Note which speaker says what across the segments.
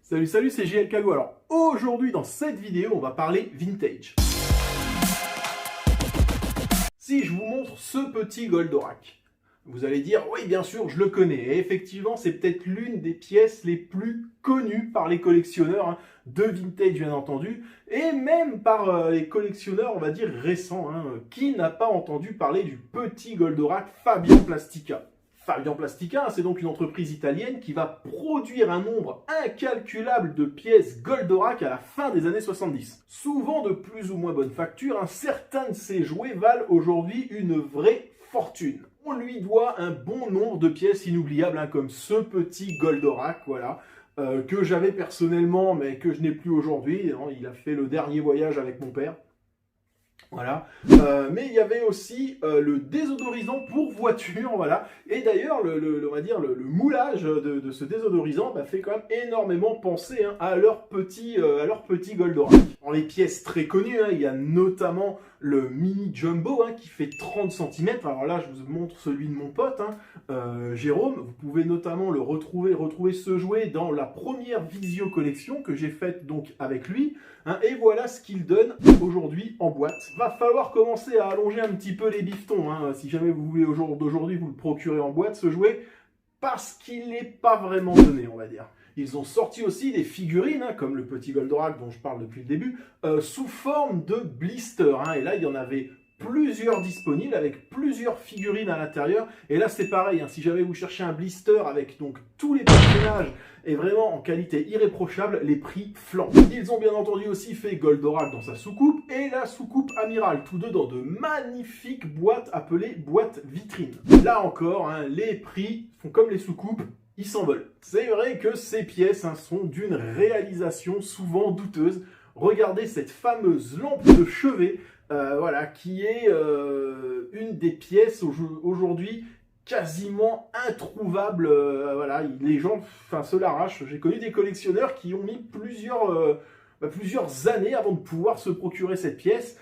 Speaker 1: Salut, c'est JL Kago. Alors aujourd'hui dans cette vidéo, on va parler vintage. Si je vous montre ce petit Goldorak, vous allez dire oui bien sûr je le connais. Et effectivement c'est peut-être l'une des pièces les plus connues par les collectionneurs de vintage bien entendu, et même par les collectionneurs on va dire récents. Qui n'a pas entendu parler du petit Goldorak Fabian Plastica? Fabian Plastica, c'est donc une entreprise italienne qui va produire un nombre incalculable de pièces Goldorak à la fin des années 70. Souvent de plus ou moins bonne facture, certains de ces jouets valent aujourd'hui une vraie fortune. On lui doit un bon nombre de pièces inoubliables, comme ce petit Goldorak, voilà, que j'avais personnellement, mais que je n'ai plus aujourd'hui. Il a fait le dernier voyage avec mon père. Voilà, mais il y avait aussi le désodorisant pour voiture, voilà. Et d'ailleurs, on va dire le moulage de ce désodorisant fait quand même énormément penser à leur petit Goldorak. Dans les pièces très connues, il y a notamment le mini jumbo qui fait 30 cm. Alors là, je vous montre celui de mon pote, Jérôme. Vous pouvez notamment le retrouver ce jouet dans la première visio collection que j'ai faite donc avec lui. Et voilà ce qu'il donne aujourd'hui en boîte. Va falloir commencer à allonger un petit peu les bifetons, si jamais vous voulez au jour d'aujourd'hui vous le procurer en boîte ce jouet, parce qu'il n'est pas vraiment donné, on va dire. Ils ont sorti aussi des figurines, comme le petit Goldorak dont je parle depuis le début, sous forme de blister. Et là, il y en avait plusieurs disponibles avec plusieurs figurines à l'intérieur. Et là, c'est pareil. Si jamais vous cherchez un blister avec donc tous les personnages et vraiment en qualité irréprochable, les prix flambent. Ils ont bien entendu aussi fait Goldorak dans sa soucoupe et la soucoupe Amiral, tous deux dans de magnifiques boîtes appelées boîtes vitrines. Là encore, les prix font comme les soucoupes. Ils s'envolent. C'est vrai que ces pièces sont d'une réalisation souvent douteuse. Regardez cette fameuse lampe de chevet, voilà, qui est une des pièces aujourd'hui quasiment introuvable. Voilà, les gens se l'arrachent. J'ai connu des collectionneurs qui ont mis plusieurs années avant de pouvoir se procurer cette pièce.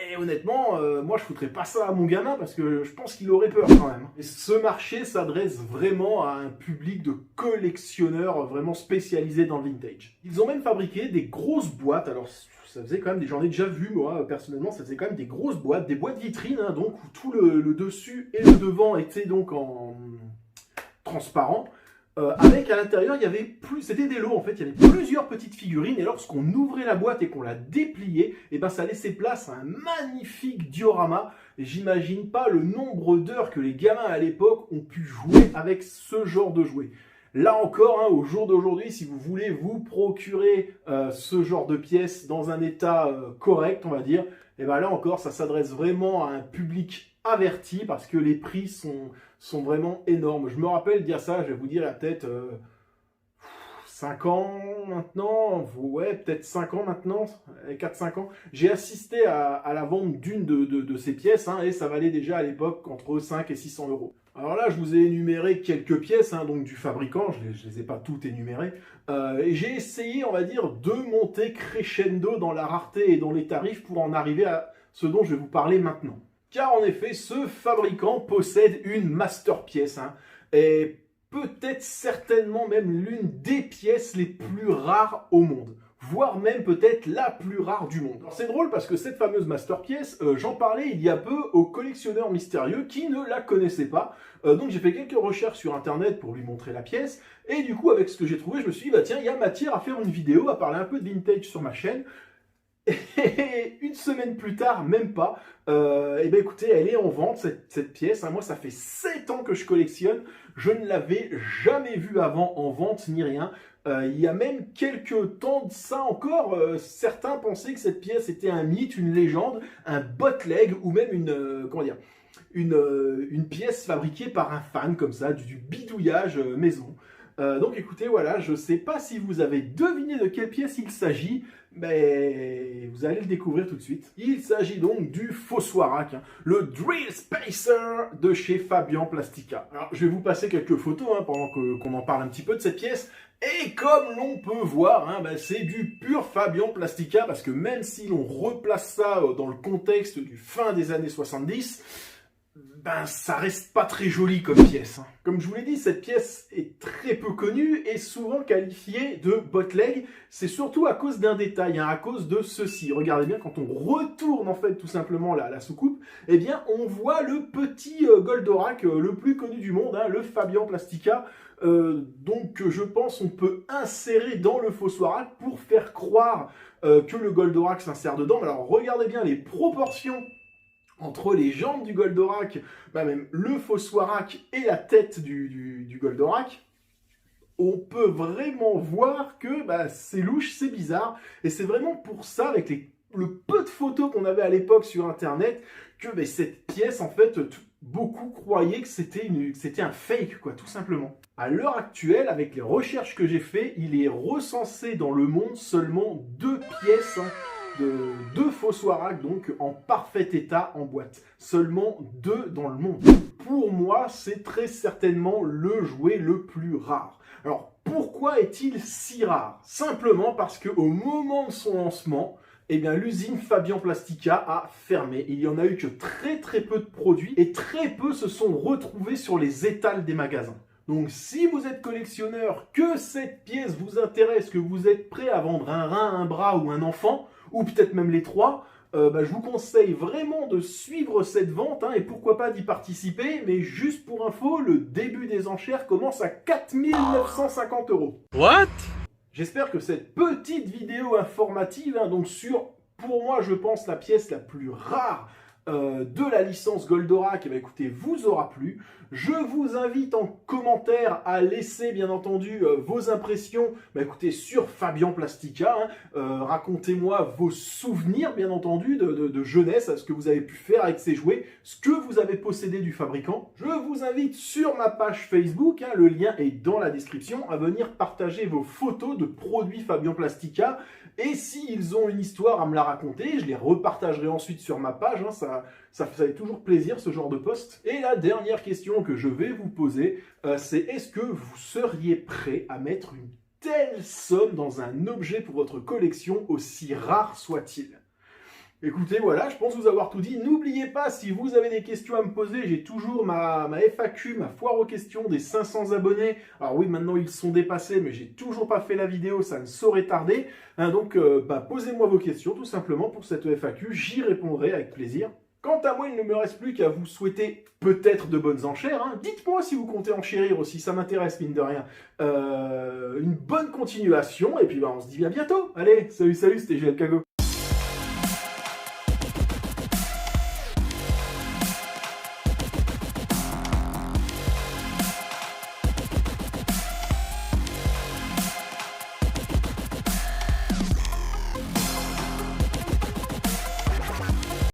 Speaker 1: Et honnêtement, moi je foutrais pas ça à mon gamin parce que je pense qu'il aurait peur quand même. Et ce marché s'adresse vraiment à un public de collectionneurs vraiment spécialisés dans le vintage. Ils ont même fabriqué des grosses boîtes. Alors ça faisait quand même, j'en ai déjà vu moi personnellement, ça faisait quand même des grosses boîtes, des boîtes vitrines, donc où tout le dessus et le devant étaient donc en transparent. Avec à l'intérieur, c'était des lots en fait, il y avait plusieurs petites figurines et lorsqu'on ouvrait la boîte et qu'on la dépliait, ça laissait place à un magnifique diorama. J'imagine pas le nombre d'heures que les gamins à l'époque ont pu jouer avec ce genre de jouet. Là encore, au jour d'aujourd'hui, si vous voulez vous procurer ce genre de pièces dans un état correct, on va dire, là encore, ça s'adresse vraiment à un public averti parce que les prix sont vraiment énormes. Je me rappelle dire ça, je vais vous dire la tête 5 ans maintenant, ouais, peut-être 5 ans maintenant, 4-5 ans. J'ai assisté à la vente d'une de ces pièces et ça valait déjà à l'époque entre 5 et 600 euros. Alors là, je vous ai énuméré quelques pièces donc du fabricant, je les ai pas toutes énumérées, et j'ai essayé, on va dire, de monter crescendo dans la rareté et dans les tarifs pour en arriver à ce dont je vais vous parler maintenant. Car en effet, ce fabricant possède une masterpièce, et peut-être certainement même l'une des pièces les plus rares au monde, voire même peut-être la plus rare du monde. C'est drôle parce que cette fameuse masterpièce, j'en parlais il y a peu au collectionneur mystérieux qui ne la connaissait pas. Donc j'ai fait quelques recherches sur internet pour lui montrer la pièce, et du coup avec ce que j'ai trouvé, je me suis dit, tiens, il y a matière à faire une vidéo, à parler un peu de vintage sur ma chaîne. Et une semaine plus tard, même pas, écoutez, elle est en vente cette pièce. Moi, ça fait 7 ans que je collectionne. Je ne l'avais jamais vue avant en vente ni rien. Il y a même quelques temps de ça encore, certains pensaient que cette pièce était un mythe, une légende, un bootleg ou même une pièce fabriquée par un fan comme ça, du bidouillage maison. Donc écoutez, voilà, je ne sais pas si vous avez deviné de quelle pièce il s'agit, mais vous allez le découvrir tout de suite. Il s'agit donc du Fossoirak, le Drill Spacer de chez Fabian Plastica. Alors je vais vous passer quelques photos pendant qu'on en parle un petit peu de cette pièce. Et comme l'on peut voir, c'est du pur Fabian Plastica, parce que même si l'on replace ça dans le contexte du fin des années 70, ben ça reste pas très joli comme pièce. Comme je vous l'ai dit, cette pièce est très peu connue et souvent qualifiée de bootleg. C'est surtout à cause d'un détail, à cause de ceci. Regardez bien, quand on retourne en fait tout simplement la soucoupe, eh bien on voit le petit Goldorak le plus connu du monde, le Fabian Plastica. Donc je pense on peut insérer dans le Fossoirak pour faire croire que le Goldorak s'insère dedans. Alors regardez bien les proportions entre les jambes du Goldorak, même le Fossoirak et la tête du Goldorak. On peut vraiment voir que c'est louche, c'est bizarre. Et c'est vraiment pour ça, avec le peu de photos qu'on avait à l'époque sur Internet, que cette pièce, en fait, beaucoup croyaient que c'était un fake, quoi, tout simplement. À l'heure actuelle, avec les recherches que j'ai faites, il est recensé dans le monde seulement 2 pièces, deux Fossoirak, donc en parfait état en boîte. Seulement 2 dans le monde. Pour moi, c'est très certainement le jouet le plus rare. Alors, pourquoi est-il si rare? Simplement parce qu'au moment de son lancement, eh bien, l'usine Fabian Plastica a fermé. Il n'y en a eu que très peu de produits et très peu se sont retrouvés sur les étals des magasins. Donc si vous êtes collectionneur, que cette pièce vous intéresse, que vous êtes prêt à vendre un rein, un bras ou un enfant, ou peut-être même les 3, je vous conseille vraiment de suivre cette vente et pourquoi pas d'y participer. Mais juste pour info, le début des enchères commence à 4 950 €.
Speaker 2: What?
Speaker 1: J'espère que cette petite vidéo informative, donc sur, pour moi, je pense, la pièce la plus rare de la licence Goldorak, écoutez, vous aura plu. Je vous invite en commentaire à laisser, bien entendu, vos impressions, écoutez, sur Fabian Plastica. Racontez-moi vos souvenirs, bien entendu, de jeunesse, à ce que vous avez pu faire avec ces jouets, ce que vous avez possédé du fabricant. Je vous invite sur ma page Facebook, le lien est dans la description, à venir partager vos photos de produits Fabian Plastica. Et s'ils ont une histoire à me la raconter, je les repartagerai ensuite sur ma page. Ça fait toujours plaisir, ce genre de post. Et la dernière question que je vais vous poser, c'est est-ce que vous seriez prêt à mettre une telle somme dans un objet pour votre collection, aussi rare soit-il? Écoutez, voilà, je pense vous avoir tout dit. N'oubliez pas, si vous avez des questions à me poser, j'ai toujours ma FAQ, ma foire aux questions des 500 abonnés. Alors oui, maintenant ils sont dépassés, mais j'ai toujours pas fait la vidéo, ça ne saurait tarder. Donc, posez-moi vos questions tout simplement pour cette FAQ, j'y répondrai avec plaisir. Quant à moi, il ne me reste plus qu'à vous souhaiter peut-être de bonnes enchères. Dites-moi si vous comptez enchérir aussi, ça m'intéresse mine de rien. Une bonne continuation, et puis on se dit à bientôt. Allez, salut, c'était GLK Go.